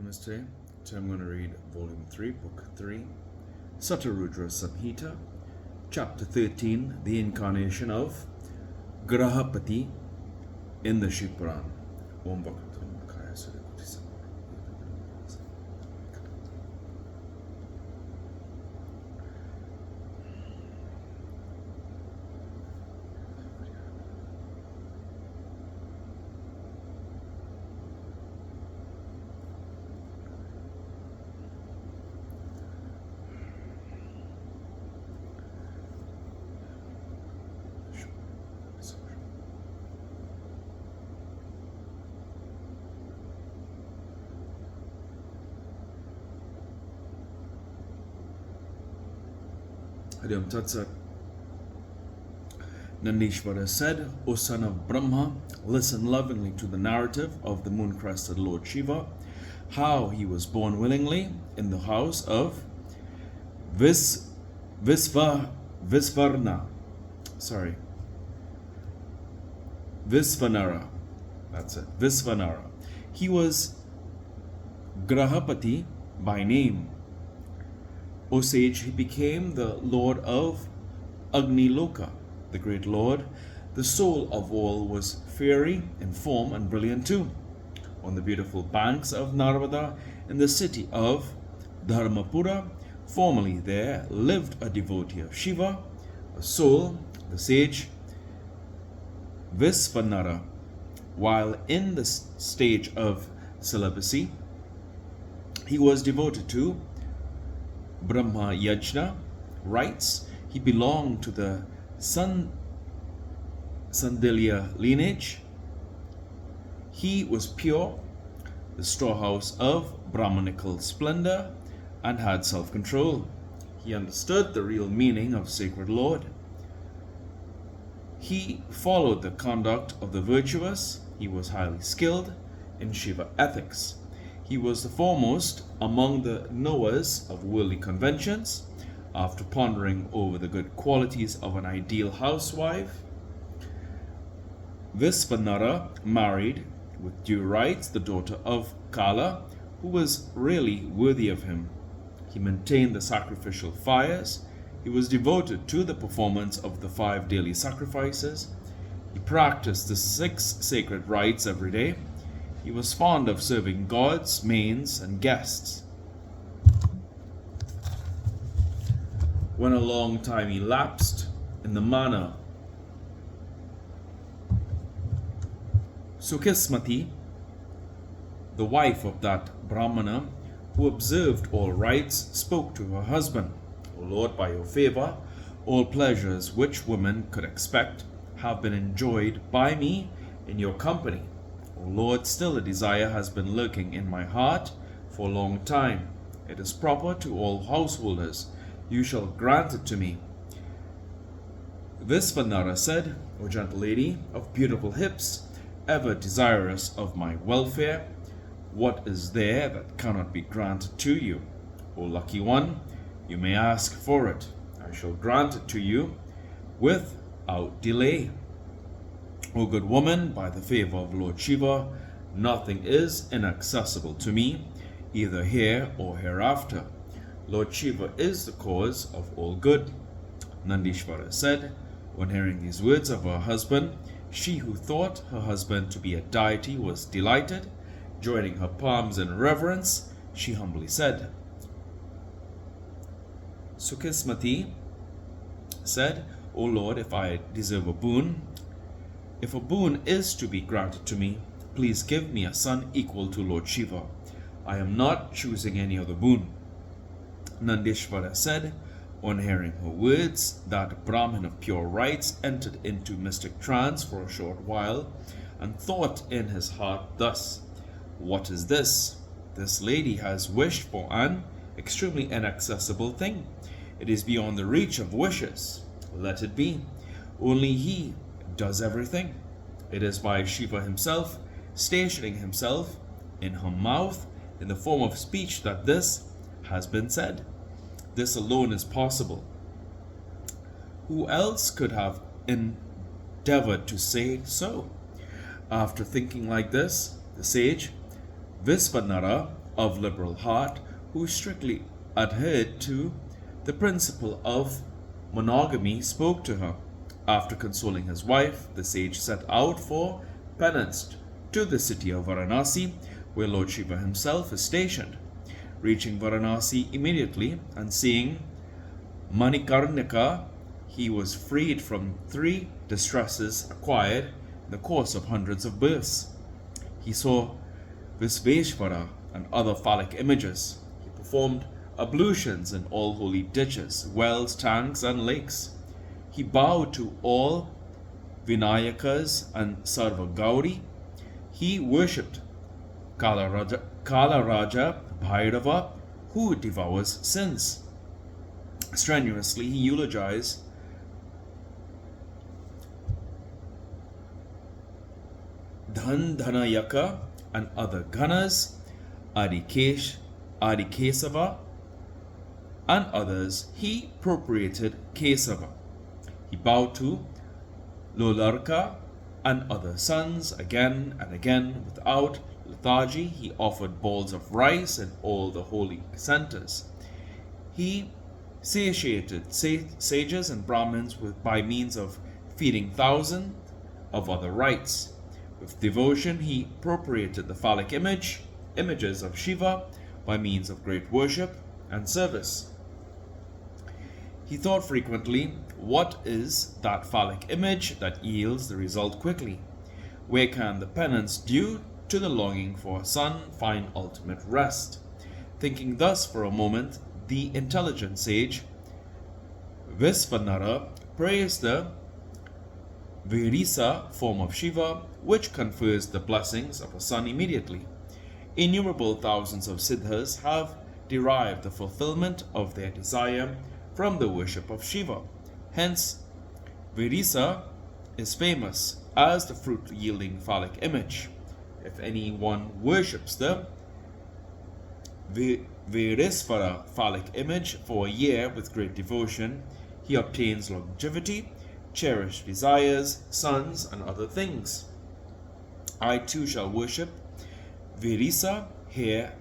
Namaste. So I'm going to read Volume 3, Book 3, SataRudra Samhita, Chapter 13, The Incarnation of Grahapati in the Shiva Puran. Om Bhaktam Kaya Sudhakuti Samhita. Hariom Tatsat. Nandishvara said, O son of Brahma, listen lovingly to the narrative of the moon-crested Lord Shiva, how he was born willingly in the house of Visvarna. Visvanara. That's it. Visvanara. He was Grahapati by name. O sage, he became the lord of Agniloka, the great lord. The soul of all was fiery in form and brilliant too. On the beautiful banks of Narmada, in the city of Dharmapura, formerly there lived a devotee of Shiva, a soul, the sage Visvanara. While in the stage of celibacy, he was devoted to Brahma Yajna rites. He belonged to the Sandilya lineage. He was pure, the storehouse of Brahmanical splendor, and had self-control. He understood the real meaning of Sacred Lord. He followed the conduct of the virtuous. He was highly skilled in Shiva ethics. He was the foremost among the knowers of worldly conventions. After pondering over the good qualities of an ideal housewife, Visvanara married with due rights the daughter of Kala, who was really worthy of him. He maintained the sacrificial fires. He was devoted to the performance of the 5 daily sacrifices. He practiced the 6 sacred rites every day. He was fond of serving gods, mains, and guests. When a long time elapsed in the manner, Sukhismati, the wife of that Brahmana who observed all rites, spoke to her husband, O Lord, by your favor, all pleasures which women could expect have been enjoyed by me in your company. O Lord, still a desire has been lurking in my heart for a long time. It is proper to all householders. You shall grant it to me. Visvanara said, O gentle lady of beautiful hips, ever desirous of my welfare, what is there that cannot be granted to you? O lucky one, you may ask for it. I shall grant it to you without delay. O good woman, by the favor of Lord Shiva, nothing is inaccessible to me, either here or hereafter. Lord Shiva is the cause of all good. Nandishvara said, when hearing these words of her husband, she who thought her husband to be a deity was delighted. Joining her palms in reverence, she humbly said, Sukhismati said, O Lord, if I deserve a boon, if a boon is to be granted to me, please give me a son equal to Lord Shiva. I am not choosing any other boon. Nandishvara said, on hearing her words, that Brahmin of pure rites entered into mystic trance for a short while, and thought in his heart thus, what is this? This lady has wished for an extremely inaccessible thing. It is beyond the reach of wishes. Let it be. Only he does everything. It is by Shiva himself, stationing himself in her mouth in the form of speech, that this has been said. This alone is possible. Who else could have endeavored to say so? After thinking like this, the sage Visvanara of liberal heart, who strictly adhered to the principle of monogamy, spoke to her. After consoling his wife, the sage set out for penance to the city of Varanasi, where Lord Shiva himself is stationed. Reaching Varanasi immediately and seeing Manikarnika, he was freed from 3 distresses acquired in the course of hundreds of births. He saw Visveshvara and other phallic images. He performed ablutions in all holy ditches, wells, tanks, and lakes. He bowed to all Vinayakas and Sarva Gauri. He worshipped Kalaraja Bhairava, who devours sins. Strenuously, he eulogized Dhanayaka and other Ganas, Adikesava, and others. He propitiated Kesava. He bowed to Lolarka and other sons again and again without lethargy. He offered balls of rice in all the holy centers. He satiated sages and Brahmins by means of feeding thousands of other rites. With devotion, he propitiated the phallic images of Shiva by means of great worship and service. He thought frequently, what is that phallic image that yields the result quickly? Where can the penance due to the longing for a son find ultimate rest? Thinking thus for a moment, the intelligent sage Visvanara praised the Virisa form of Shiva, which confers the blessings of a son immediately. Innumerable thousands of siddhas have derived the fulfillment of their desire from the worship of Shiva. Hence, Virisa is famous as the fruit-yielding phallic image. If anyone worships the Virisvara phallic image for a year with great devotion, he obtains longevity, cherished desires, sons, and other things. I too shall worship Virisa here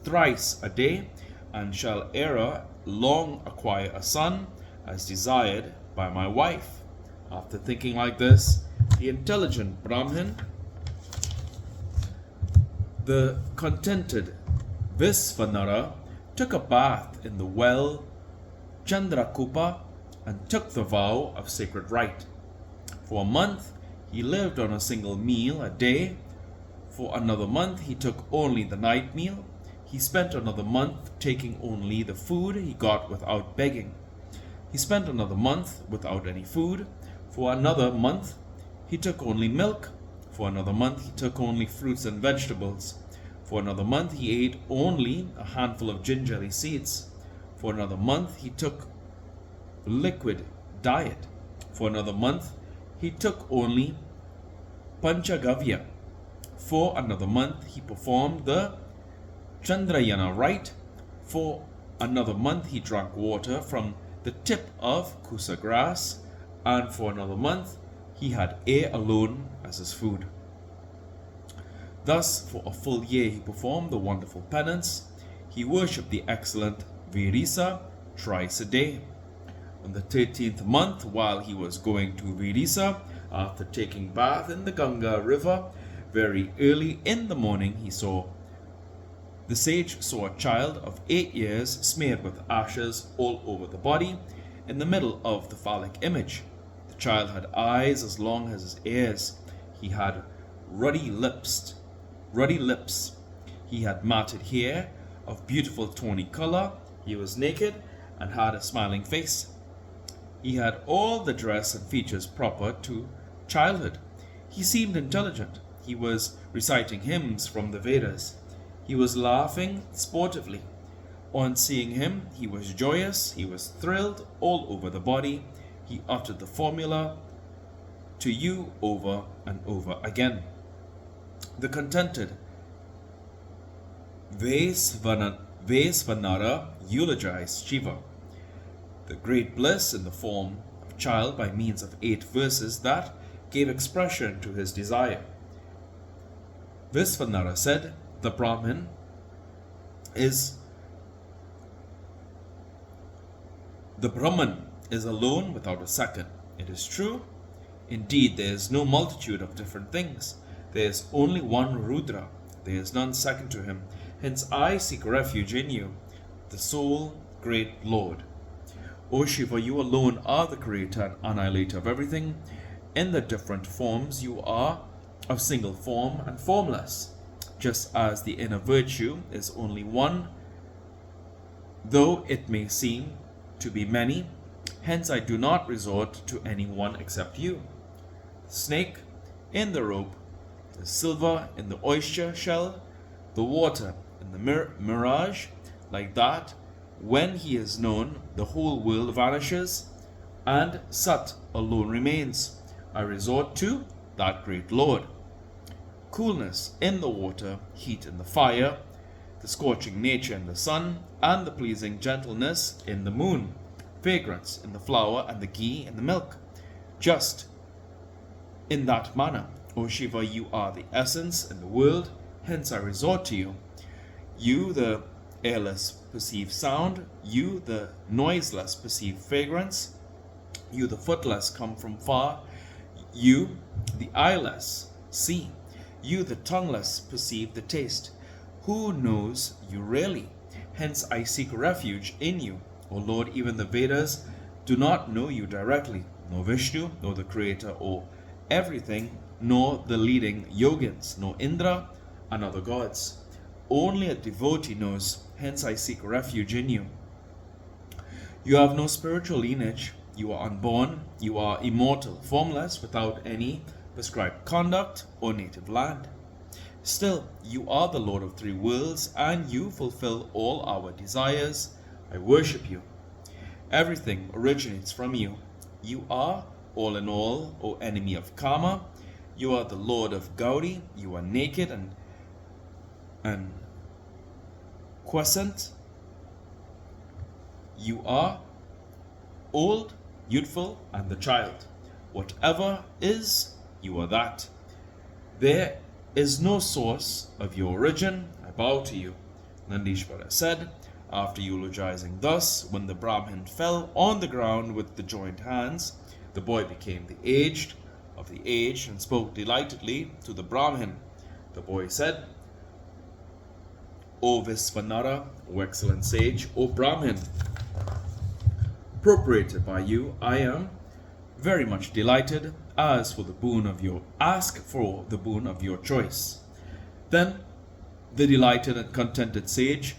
thrice a day, and shall ere long acquire a son as desired by my wife. After thinking like this, the intelligent Brahmin, the contented Visvanara, took a bath in the well Chandrakupa and took the vow of sacred rite. For a month he lived on a single meal a day. For another month he took only the night meal. He spent another month taking only the food he got without begging. He spent another month without any food. For another month he took only milk. For another month he took only fruits and vegetables. For another month he ate only a handful of gingerly seeds. For another month he took liquid diet. For another month he took only Panchagavya. For another month he performed the Chandrayana rite. For another month he drank water from the tip of kusa grass. And for another month he had air alone as his food. Thus, for a full year he performed the wonderful penance. He worshipped the excellent Virisa thrice a day. On the 13th month, while he was going to Virisa, after taking bath in the Ganga river, very early in the morning the sage saw a child of 8 years smeared with ashes all over the body, in the middle of the phallic image. The child had eyes as long as his ears. He had ruddy lips. He had matted hair of beautiful tawny color. He was naked and had a smiling face. He had all the dress and features proper to childhood. He seemed intelligent. He was reciting hymns from the Vedas. He was laughing sportively. On seeing him, he was joyous. He was thrilled all over the body. He uttered the formula, "To you," over and over again. The contented Vesvanara eulogized Shiva, the great bliss in the form of child, by means of 8 verses that gave expression to his desire. Visvanara said, "The Brahmin is the Brahman is alone without a second. It is true. Indeed, there is no multitude of different things. There is only one Rudra. There is none second to him. Hence I seek refuge in you, the sole great Lord. O Shiva, you alone are the creator and annihilator of everything. In the different forms you are of single form and formless, just as the inner virtue is only one, though it may seem to be many. Hence I do not resort to any one except you. The snake in the rope, the silver in the oyster shell, the water in the mirage, like that, when he is known, the whole world vanishes, and Sat alone remains. I resort to that great Lord. Coolness in the water, heat in the fire, the scorching nature in the sun, and the pleasing gentleness in the moon, fragrance in the flower, and the ghee in the milk. Just in that manner, O Shiva, you are the essence in the world, hence I resort to you. You, the airless, perceive sound. You, the noiseless, perceive fragrance. You, the footless, come from far. You, the eyeless, see. You, the tongueless, perceive the taste. Who knows you really? Hence I seek refuge in you. O Lord, even the Vedas do not know you directly, nor Vishnu, nor the Creator, or everything, nor the leading yogins, nor Indra, and other gods. Only a devotee knows, hence I seek refuge in you. You have no spiritual lineage, you are unborn, you are immortal, formless, without any prescribed conduct or native land. Still, you are the Lord of three worlds, and you fulfill all our desires. I worship you. Everything originates from you. You are all in all, O enemy of karma. You are the Lord of Gaudi. You are naked and quiescent. You are old, youthful, and the child. Whatever is, you are that. There is no source of your origin. I bow to you. Nandishvara said, after eulogizing thus, when the Brahmin fell on the ground with the joined hands, the boy became the aged of the aged and spoke delightedly to the Brahmin. The boy said, O Visvanara, O excellent sage, O Brahmin, appropriated by you, I am very much delighted. Ask for the boon of your choice. Then the delighted and contented sage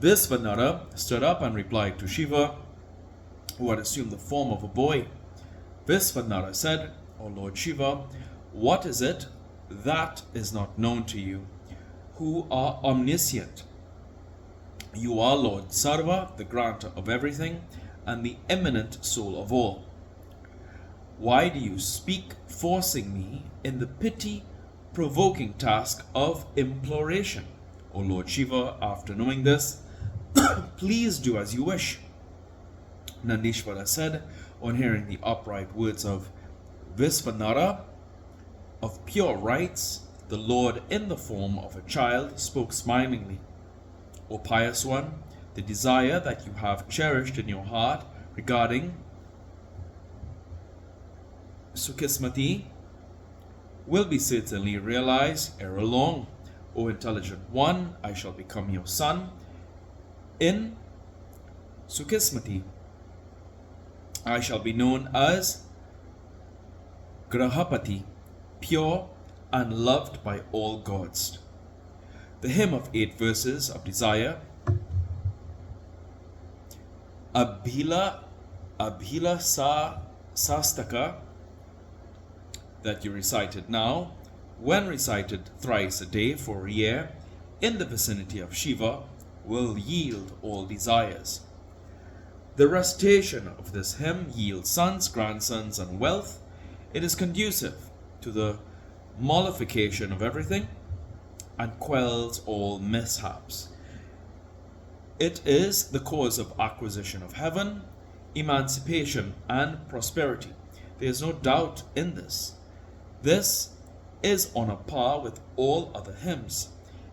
Visvanara stood up and replied to Shiva, who had assumed the form of a boy. Visvanara said, O Lord Shiva, what is it that is not known to you, who are omniscient? You are Lord Sarva, the granter of everything, and the eminent soul of all. Why do you speak, forcing me in the pity-provoking task of imploration? O Lord Shiva, after knowing this, please do as you wish. Nandishvara said, on hearing the upright words of Visvanara, of pure rights, the Lord in the form of a child spoke smilingly. O pious one, the desire that you have cherished in your heart regarding Sukhismati will be certainly realized ere long. O intelligent one, I shall become your son. In Sukhismati, I shall be known as Grahapati, pure and loved by all gods. The hymn of 8 verses of desire, Abhila Sastaka, that you recited now, when recited thrice a day for a year, in the vicinity of Shiva, will yield all desires. The recitation of this hymn yields sons, grandsons, and wealth. It is conducive to the mollification of everything and quells all mishaps. It is the cause of acquisition of heaven, emancipation, and prosperity. There is no doubt in this. This is on a par with all other hymns.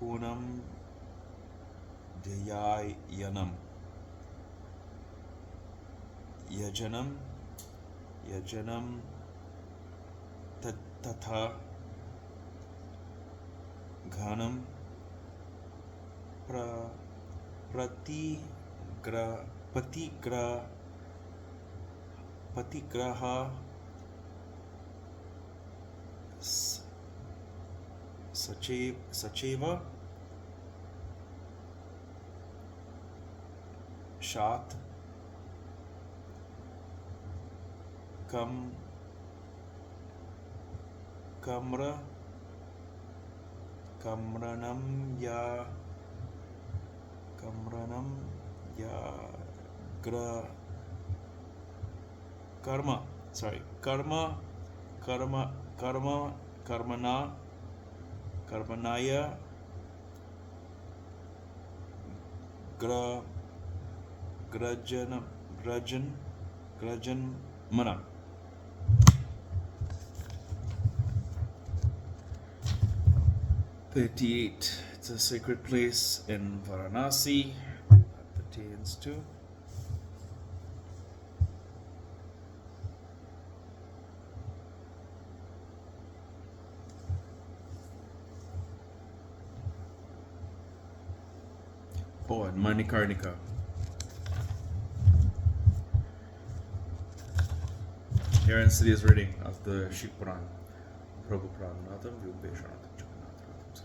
Punam Dhyayanam Yajanam Tatha Ghanam Patigraha Sacheva Shat Kamranam ya karma karmanaya grajan mana. "38. It's a sacred place in Varanasi that pertains to and Manikarnika. Here in today's reading of the Shiva Puran, Prabhu Prananatham, Vyubheshanatham, Jagannatha.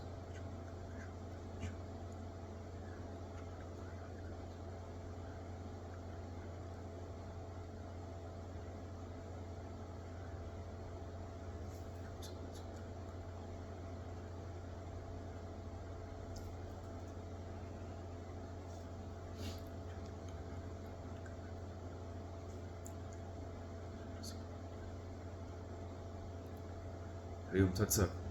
Harium Tat Sat.